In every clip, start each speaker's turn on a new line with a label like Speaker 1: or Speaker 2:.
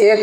Speaker 1: 1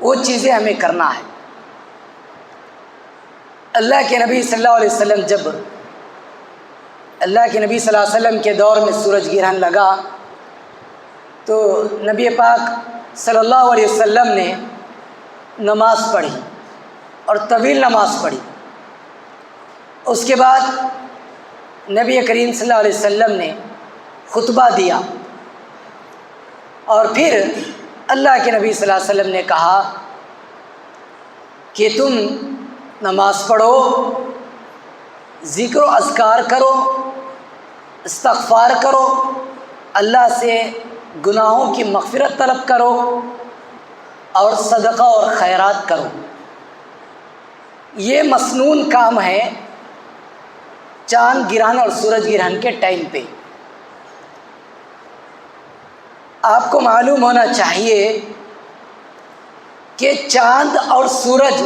Speaker 1: وہ چیزیں ہمیں کرنا ہے۔ اللہ کے نبی صلی اللہ علیہ وسلم جب اللہ کے نبی صلی اللہ علیہ وسلم کے دور میں سورج گرہن لگا تو نبی پاک صلی اللہ علیہ وسلم نے نماز پڑھی اور طویل نماز پڑھی۔ اس کے بعد نبی کریم صلی اللہ علیہ وسلم نے خطبہ دیا اور پھر اللہ کے نبی صلی اللہ علیہ وسلم نے کہا کہ تم نماز پڑھو، ذکر و اذکار کرو، استغفار کرو، اللہ سے گناہوں کی مغفرت طلب کرو اور صدقہ اور خیرات کرو۔ یہ مسنون کام ہے چاند گرہن اور سورج گرہن کے ٹائم پہ۔ آپ کو معلوم ہونا چاہیے کہ چاند اور سورج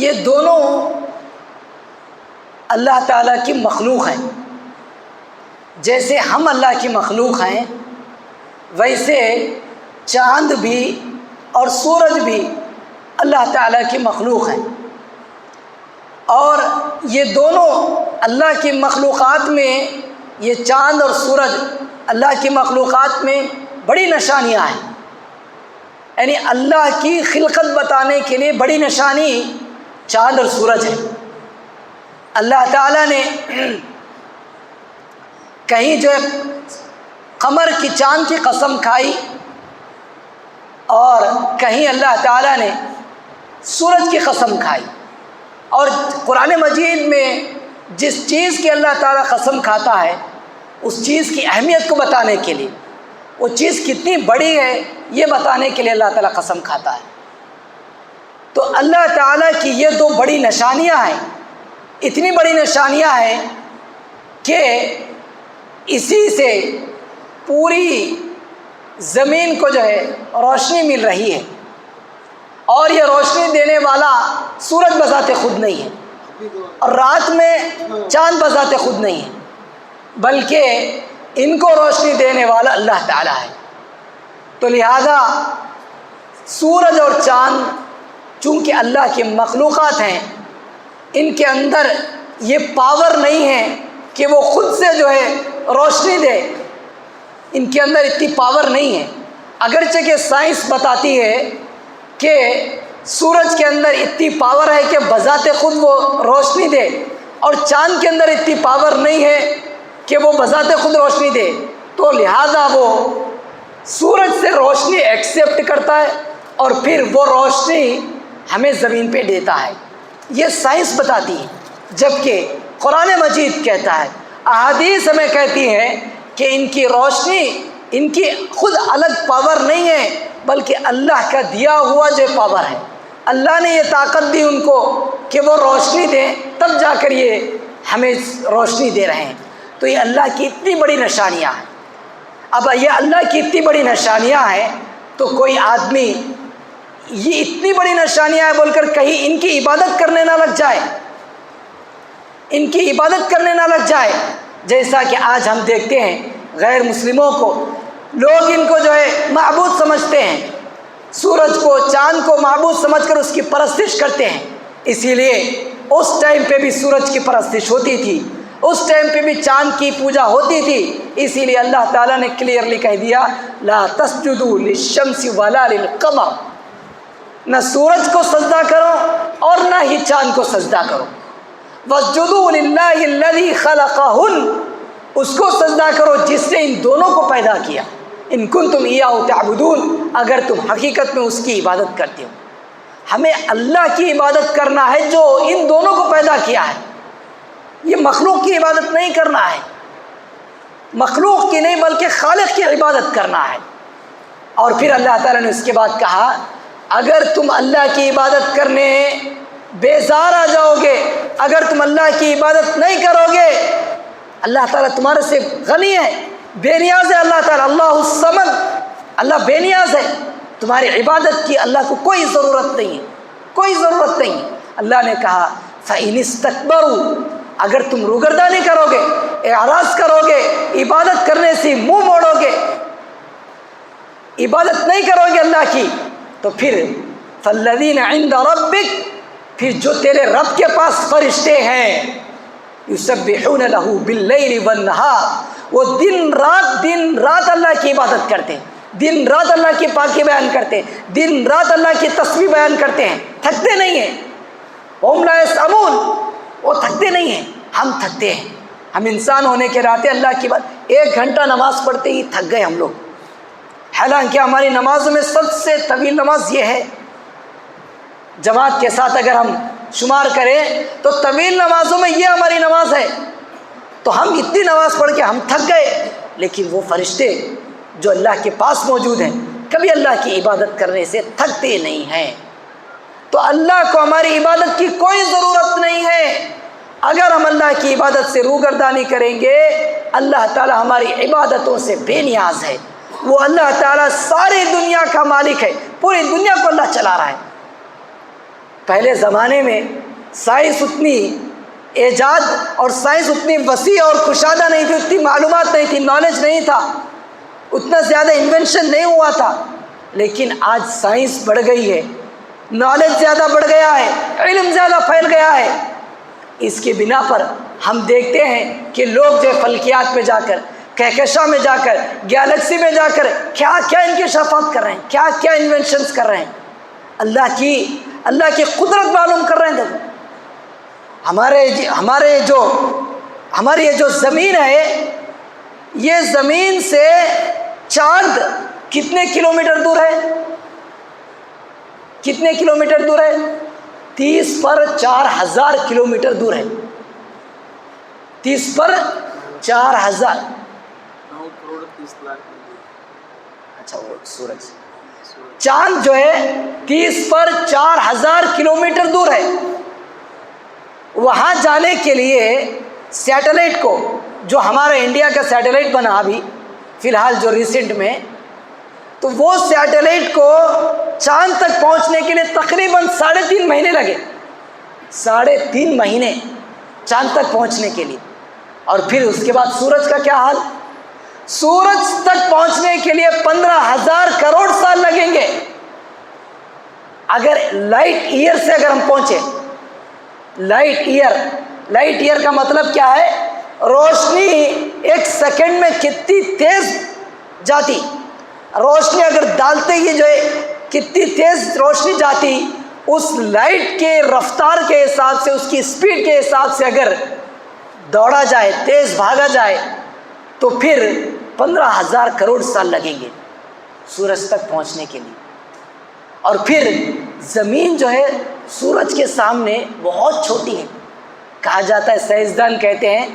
Speaker 1: یہ دونوں اللہ تعالیٰ کی مخلوق ہیں۔ جیسے ہم اللہ کی مخلوق ہیں ویسے چاند بھی اور سورج بھی اللہ تعالیٰ کی مخلوق ہیں، اور یہ دونوں اللہ کی مخلوقات میں، یہ چاند اور سورج اللہ کی مخلوقات میں بڑی نشانیاں ہیں، یعنی اللہ کی خلقت بتانے کے لیے بڑی نشانی چاند اور سورج ہے۔ اللہ تعالیٰ نے کہیں جو قمر کی چاند کی قسم کھائی اور کہیں اللہ تعالیٰ نے سورج کی قسم کھائی، اور قرآن مجید میں جس چیز کی اللہ تعالیٰ قسم کھاتا ہے اس چیز کی اہمیت کو بتانے کے لیے، وہ چیز کتنی بڑی ہے یہ بتانے کے لیے اللہ تعالیٰ قسم کھاتا ہے۔ تو اللہ تعالیٰ کی یہ دو بڑی نشانیاں ہیں، اتنی بڑی نشانیاں ہیں کہ اسی سے پوری زمین کو جو ہے روشنی مل رہی ہے، اور یہ روشنی دینے والا سورج بذات خود نہیں ہے، اور رات میں چاند بذات خود نہیں ہے، بلکہ ان کو روشنی دینے والا اللہ تعالیٰ ہے۔ تو لہذا سورج اور چاند چونکہ اللہ کی مخلوقات ہیں، ان کے اندر یہ پاور نہیں ہے کہ وہ خود سے جو ہے روشنی دے، ان کے اندر اتنی پاور نہیں ہے۔ اگرچہ کہ سائنس بتاتی ہے کہ سورج کے اندر اتنی پاور ہے کہ بذات خود وہ روشنی دے، اور چاند کے اندر اتنی پاور نہیں ہے کہ وہ بذات خود روشنی دے، تو لہذا وہ سورج سے روشنی ایکسیپٹ کرتا ہے اور پھر وہ روشنی ہمیں زمین پہ دیتا ہے۔ یہ سائنس بتاتی ہے، جبکہ قرآن مجید کہتا ہے، احادیث ہمیں کہتی ہے کہ ان کی روشنی، ان کی خود الگ پاور نہیں ہے، بلکہ اللہ کا دیا ہوا جو پاور ہے۔ اللہ نے یہ طاقت دی ان کو کہ وہ روشنی دیں، تب جا کر یہ ہمیں روشنی دے رہے ہیں۔ تو یہ اللہ کی اتنی بڑی نشانیاں ہیں۔ اب یہ اللہ کی اتنی بڑی نشانیاں ہیں تو کوئی آدمی یہ اتنی بڑی نشانیاں ہیں بول کر کہیں ان کی عبادت کرنے نہ لگ جائے، ان کی عبادت کرنے نہ لگ جائے۔ جیسا کہ آج ہم دیکھتے ہیں غیر مسلموں کو، لوگ ان کو جو ہے معبود سمجھتے ہیں، سورج کو، چاند کو معبود سمجھ کر اس کی پرستش کرتے ہیں۔ اسی لیے اس ٹائم پہ بھی سورج کی پرستش ہوتی تھی، اس ٹائم پہ بھی چاند کی پوجا ہوتی تھی۔ اسی لیے اللہ تعالیٰ نے کلیئرلی کہہ دیا، لا تسجدوا للشمس ولا للقمر، نہ سورج کو سجدہ کرو اور نہ ہی چاند کو سجدہ کرو۔ واسجدوا للہ الذی خلقہن، اس کو سجدہ کرو جس نے ان دونوں کو پیدا کیا۔ ان کنتم ایاہ تعبدون، اگر تم حقیقت میں اس کی عبادت کرتے ہو۔ ہمیں اللہ کی عبادت کرنا ہے جو ان دونوں کو پیدا کیا ہے، یہ مخلوق کی عبادت نہیں کرنا ہے، مخلوق کی نہیں بلکہ خالق کی عبادت کرنا ہے۔ اور پھر اللہ تعالیٰ نے اس کے بعد کہا، اگر تم اللہ کی عبادت کرنے بیزار آ جاؤ گے، اگر تم اللہ کی عبادت نہیں کرو گے، اللہ تعالیٰ تمہارے سے غنی ہے، بے نیاز ہے اللہ تعالیٰ، اللہ الصمد، اللہ بے نیاز ہے، تمہاری عبادت کی اللہ کو کوئی ضرورت نہیں ہے، کوئی ضرورت نہیں ہے۔ اللہ نے کہا فَإِنِ اسْتَكْبَرُوا، اگر تم روگردانی کرو گے، اعراض کرو گے، عبادت کرنے سے منہ موڑو گے، عبادت نہیں کرو گے اللہ کی، تو پھر فالذین عند ربک، پھر جو تیرے رب کے پاس فرشتے ہیں، یسبحون لہ باللیل والنہار، وہ دن رات اللہ کی عبادت کرتے ہیں، دن رات اللہ کی پاکی بیان کرتے ہیں، دن رات اللہ کی تسبیح بیان کرتے ہیں، تھکتے نہیں ہیں۔ ہم لا یسأمون، وہ تھکتے نہیں ہیں، ہم تھکتے ہیں۔ ہم انسان ہونے کے ناطے اللہ کی بات، 1 گھنٹہ نماز پڑھتے ہی تھک گئے ہم لوگ، حالانکہ ہماری نمازوں میں سب سے طویل نماز یہ ہے۔ جماعت کے ساتھ اگر ہم شمار کریں تو طویل نمازوں میں یہ ہماری نماز ہے۔ تو ہم اتنی نماز پڑھ کے ہم تھک گئے، لیکن وہ فرشتے جو اللہ کے پاس موجود ہیں کبھی اللہ کی عبادت کرنے سے تھکتے نہیں ہیں۔ تو اللہ کو ہماری عبادت کی کوئی ضرورت نہیں ہے۔ اگر ہم اللہ کی عبادت سے روگردانی کریں گے، اللہ تعالی ہماری عبادتوں سے بے نیاز ہے۔ وہ اللہ تعالی ساری دنیا کا مالک ہے، پوری دنیا کو اللہ چلا رہا ہے۔ پہلے زمانے میں سائنس اتنی ایجاد اور سائنس اتنی وسیع اور کشادہ نہیں تھی، اتنی معلومات نہیں تھی، نالج نہیں تھا، اتنا زیادہ انوینشن نہیں ہوا تھا۔ لیکن آج سائنس بڑھ گئی ہے، نالج زیادہ بڑھ گیا ہے، علم زیادہ پھیل گیا ہے۔ اس کی بنا پر ہم دیکھتے ہیں کہ لوگ جو فلکیات میں جا کر، کہکشاں میں جا کر، گیلیکسی میں جا کر کیا کیا انکشافات کر رہے ہیں، کیا کیا انوینشنز کر رہے ہیں، اللہ کی قدرت معلوم کر رہے ہیں۔ دیکھو ہماری یہ جو زمین ہے، یہ زمین سے چاند کتنے کلومیٹر دور ہے؟ کتنے کلومیٹر دور ہے؟ 30 پر 4000 کلومیٹر دور ہے۔ 30 پر 4000، اچھا وہ سورج، چاند جو ہے 30 پر 4000 کلومیٹر دور ہے۔ وہاں جانے کے لیے سیٹلائٹ کو، جو ہمارا انڈیا کا سیٹلائٹ بنا ابھی فی الحال جو ریسنٹ میں، تو وہ سیٹلائٹ کو چاند تک پہنچنے کے لیے تقریباً 3.5 مہینے لگے، 3.5 مہینے چاند تک پہنچنے کے لیے۔ اور پھر اس کے بعد سورج کا کیا حال؟ سورج تک پہنچنے کے لیے 15,000 کروڑ سال لگیں گے۔ اگر لائٹ ایئر سے اگر ہم پہنچے، لائٹ ایئر کا مطلب کیا ہے؟ روشنی 1 سیکنڈ میں کتنی تیز جاتی، روشنی اگر ڈالتے ہی جو ہے کتنی تیز روشنی جاتی، اس لائٹ کے رفتار کے حساب سے، اس کی سپیڈ کے حساب سے اگر دوڑا جائے، تیز بھاگا جائے، تو پھر 15,000 کروڑ سال لگیں گے سورج تک پہنچنے کے لیے۔ اور پھر زمین جو ہے سورج کے سامنے بہت چھوٹی ہے، کہا جاتا ہے، سائنسدان کہتے ہیں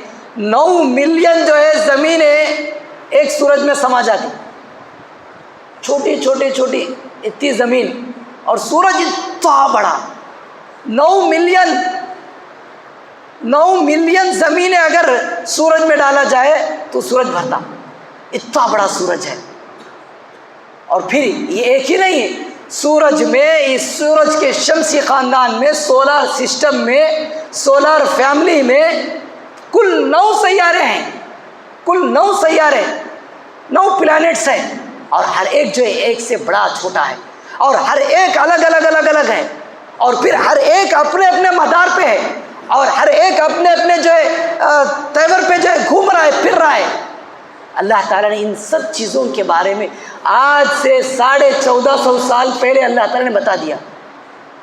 Speaker 1: 9 ملین جو ہے زمینیں ایک سورج میں سما جاتی، چھوٹی اتنی زمین، اور سورج اتنا بڑا، 9 ملین زمینیں اگر سورج میں ڈالا جائے تو سورج بھرتا، اتنا بڑا سورج ہے۔ اور پھر یہ ایک ہی نہیں ہے، سورج میں، اس سورج کے شمسی خاندان میں، سولار سسٹم میں، سولار فیملی میں کل 9 سیارے ہیں، کل 9 سیارے، 9 پلانٹس ہیں، اور ہر ایک جو ہے ایک سے بڑا چھوٹا ہے، اور ہر ایک الگ ہے، اور پھر ہر ایک اپنے اپنے مدار پہ ہے، اور ہر ایک اپنے اپنے جو ہے تیور پہ جو ہے گھوم رہا ہے، پھر رہا ہے۔ اللہ تعالیٰ نے ان سب چیزوں کے بارے میں آج سے 1450 سال پہلے اللہ تعالیٰ نے بتا دیا۔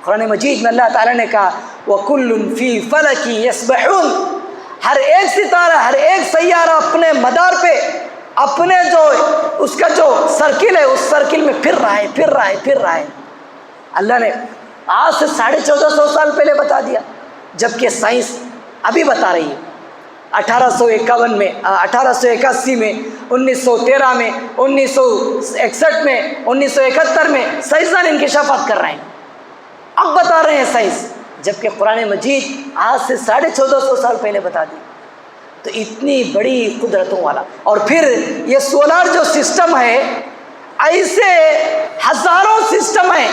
Speaker 1: قرآن مجید میں اللہ تعالیٰ نے کہا وَكُلٌّ فِي فَلَكٍ يَسْبَحُونَ، ہر ایک ستارہ، ہر ایک سیارہ اپنے مدار پہ، اپنے جو اس کا جو سرکل ہے، اس سرکل میں پھر رہا ہے۔ اللہ نے آج سے 1450 سال پہلے بتا دیا، جبکہ سائنس ابھی بتا رہی ہے۔ 1851 میں، 1881 میں، 1913 میں، 1961 میں، 1971 میں سائنسدان انکشافات کر رہے ہیں، اب بتا رہے ہیں سائنس، جبکہ قرآن مجید آج سے 1450 سال پہلے بتا دی۔ تو اتنی بڑی قدرتوں والا، اور پھر یہ سولار جو سسٹم ہے، ایسے ہزاروں سسٹم ہیں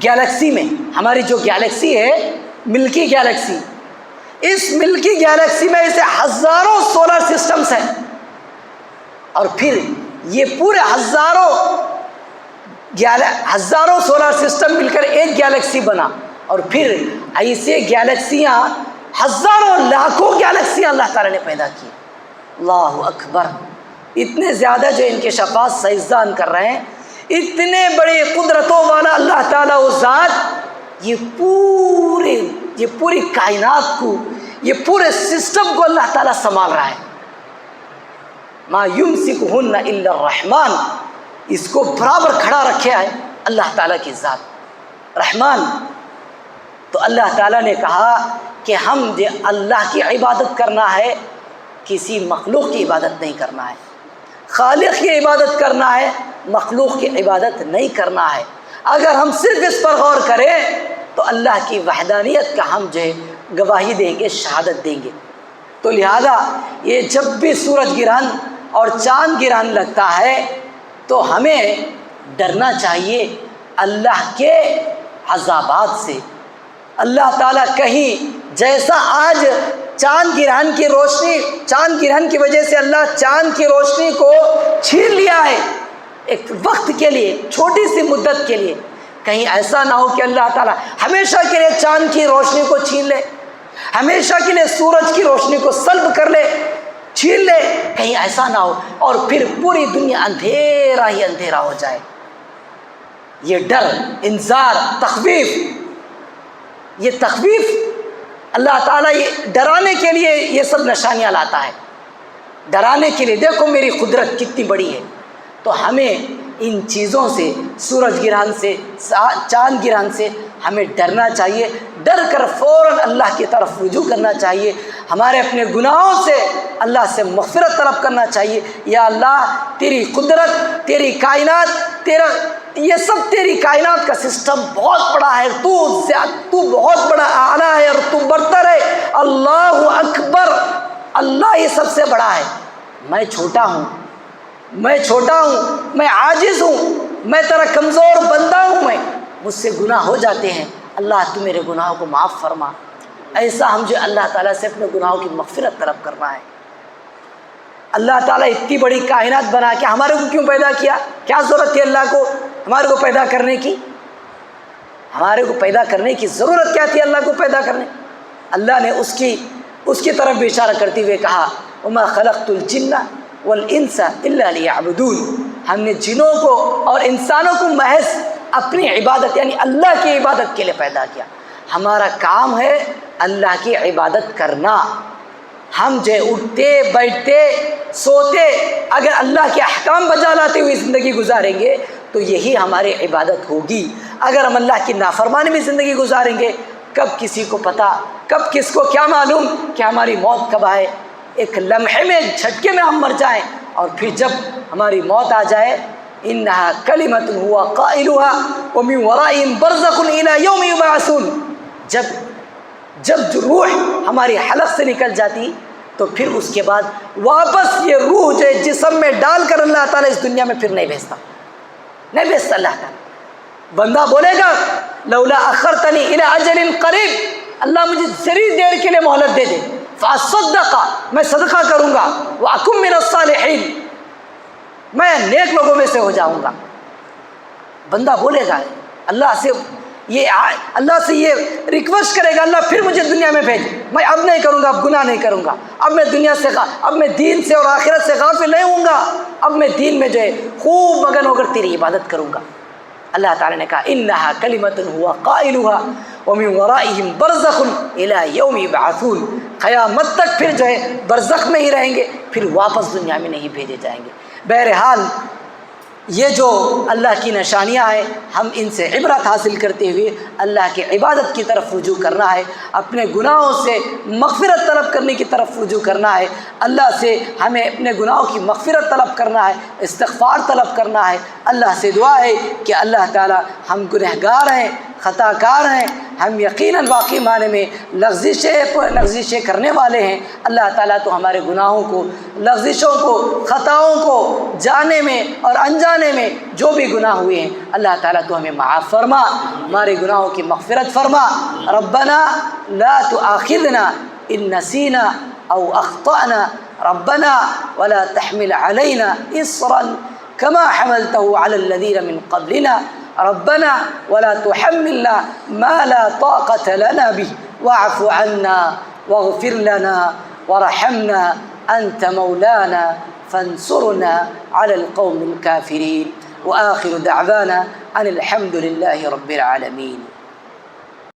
Speaker 1: گیلیکسی میں۔ ہماری جو گیلیکسی ہے، ملکی گیلیکسی، اس ملکی گیلیکسی میں ایسے ہزاروں سولار سسٹمز ہیں، اور پھر یہ پورے ہزاروں ہزاروں سولار سسٹم مل کر ایک گیلیکسی بنا، اور پھر ایسے گیلیکسیاں ہزاروں لاکھوں گیلیکسیاں اللہ تعالیٰ نے پیدا کی. اللہ اکبر. اتنے زیادہ جو انکشافات سائنسدان کر رہے ہیں، اتنے بڑے قدرتوں والا اللہ تعالیٰ وہ ذات یہ پوری کائنات کو، یہ پورے سسٹم کو اللہ تعالیٰ سنبھال رہا ہے. ما یمسکہن الا الرحمن، اس کو برابر کھڑا رکھے ہے اللہ تعالیٰ کی ذات رحمان. تو اللہ تعالیٰ نے کہا کہ ہم اللہ کی عبادت کرنا ہے، کسی مخلوق کی عبادت نہیں کرنا ہے. خالق کی عبادت کرنا ہے، مخلوق کی عبادت نہیں کرنا ہے. اگر ہم صرف اس پر غور کریں تو اللہ کی وحدانیت کا ہم جو ہے گواہی دیں گے، شہادت دیں گے. تو لہذا یہ جب بھی سورج گرہن اور چاند گرہن لگتا ہے تو ہمیں ڈرنا چاہیے اللہ کے عذابات سے. اللہ تعالیٰ کہیں جیسا آج چاند گرہن کی وجہ سے اللہ چاند کی روشنی کو چھین لیا ہے ایک وقت کے لیے، چھوٹی سی مدت کے لیے، کہیں ایسا نہ ہو کہ اللہ تعالیٰ ہمیشہ کے لیے چاند کی روشنی کو چھین لے، ہمیشہ کے لیے سورج کی روشنی کو سلب کر لے، چھین لے. کہیں ایسا نہ ہو اور پھر پوری دنیا اندھیرا ہی اندھیرا ہو جائے. یہ ڈر، انذار، یہ تخویف اللہ تعالیٰ یہ ڈرانے کے لیے یہ سب نشانیاں لاتا ہے، ڈرانے کے لیے. دیکھو میری قدرت کتنی بڑی ہے. تو ہمیں ان چیزوں سے، سورج گرہن سے، چاند گرہن سے ہمیں ڈرنا چاہیے. ڈر کر فوراً اللہ کی طرف رجوع کرنا چاہیے. ہمارے اپنے گناہوں سے اللہ سے مغفرت طلب کرنا چاہیے. یا اللہ، تیری قدرت، تیری کائنات، یہ سب تیری کائنات کا سسٹم بہت بڑا ہے، تو بہت بڑا اعلیٰ ہے اور تو برتر ہے. اللہ اکبر. اللہ یہ سب سے بڑا ہے. میں چھوٹا ہوں، میں عاجز ہوں، میں تیرا کمزور بندہ ہوں، مجھ سے گناہ ہو جاتے ہیں. اللہ تو میرے گناہوں کو معاف فرما. ایسا ہم جو اللہ تعالیٰ سے اپنے گناہوں کی مغفرت طلب کرنا ہے. اللہ تعالیٰ اتنی بڑی کائنات بنا کے ہمارے کو کیوں پیدا کیا؟ کیا ضرورت تھی اللہ کو ہمارے کو پیدا کرنے کی؟ ہمارے کو پیدا کرنے کی ضرورت کیا تھی اللہ کو پیدا کرنے؟ اللہ نے اس کی طرف بھی اشارہ کرتے ہوئے کہا وما خلقت الجن والانس الا لیعبدون. ہم نے جنوں کو اور انسانوں کو محض اپنی عبادت یعنی اللہ کی عبادت کے لیے پیدا کیا. ہمارا کام ہے اللہ کی عبادت کرنا. ہم جو اٹھتے بیٹھتے سوتے اگر اللہ کے احکام بجا لاتے ہوئے زندگی گزاریں گے تو یہی ہماری عبادت ہوگی. اگر ہم اللہ کی نافرمانی میں زندگی گزاریں گے، کب کسی کو پتہ، کب کس کو کیا معلوم کہ ہماری موت کب آئے. ایک لمحے میں، ایک جھٹکے میں ہم مر جائیں اور پھر جب ہماری موت آ جائے انہا کلمۃ ہوا قائلھا ومن ورائہم برزخ الی یوم یبعثون. جب روح ہماری حلق سے نکل جاتی تو پھر اس کے بعد واپس یہ روح جو جسم میں ڈال کر اللہ تعالیٰ اس دنیا میں پھر نہیں بھیجتا اللہ تعالیٰ. بندہ بولے گا لولا اخرتنی الی اجل قریب، اللہ مجھے ذری دیر کے لیے مہلت دے دے، فاصدق، میں صدقہ کروں گا، واکن من الصالحین، میں نیک لوگوں میں سے ہو جاؤں گا. بندہ بولے گا اللہ سے یہ ریکویسٹ کرے گا اللہ پھر مجھے دنیا میں بھیج، میں اب نہیں کروں گا، اب گناہ نہیں کروں گا، اب میں دین سے اور آخرت سے غافل نہیں ہوں گا، اب میں دین میں جو ہے خوب مگن ہو کر تیری عبادت کروں گا. اللہ تعالیٰ نے کہا انہا کلمۃ ہوا قائلھا ومن ورائہم برزخ الی یوم یبعثون. قیامت تک پھر جو ہے برزخ میں ہی رہیں گے، پھر واپس دنیا میں نہیں بھیجے جائیں گے. بہرحال یہ جو اللہ کی نشانیاں ہیں ہم ان سے عبرت حاصل کرتے ہوئے اللہ کی عبادت کی طرف رجوع کرنا ہے، اپنے گناہوں سے مغفرت طلب کرنے کی طرف رجوع کرنا ہے. اللہ سے ہمیں اپنے گناہوں کی مغفرت طلب کرنا ہے، استغفار طلب کرنا ہے. اللہ سے دعا ہے کہ اللہ تعالی ہم گنہگار ہیں، خطا کار ہیں، ہم یقیناً واقعی معنی میں لغزشیں کرنے والے ہیں. اللہ تعالیٰ تو ہمارے گناہوں کو، لغزشوں کو، خطاؤں کو، جانے میں اور انجانے میں جو بھی گناہ ہوئے ہیں اللہ تعالیٰ تو ہمیں معاف فرما، ہمارے گناہوں کی مغفرت فرما. ربنا لا تؤاخذنا ان نسینا او اخطأنا ربنا ولا تحمل علينا اصرا كما حملته على الذين من قبلنا ربنا ولا تحملنا ما لا طاقة لنا به واعف عنا واغفر لنا وارحمنا أنت مولانا فانصرنا على القوم الكافرين. وآخر دعوانا أن الحمد لله رب العالمين.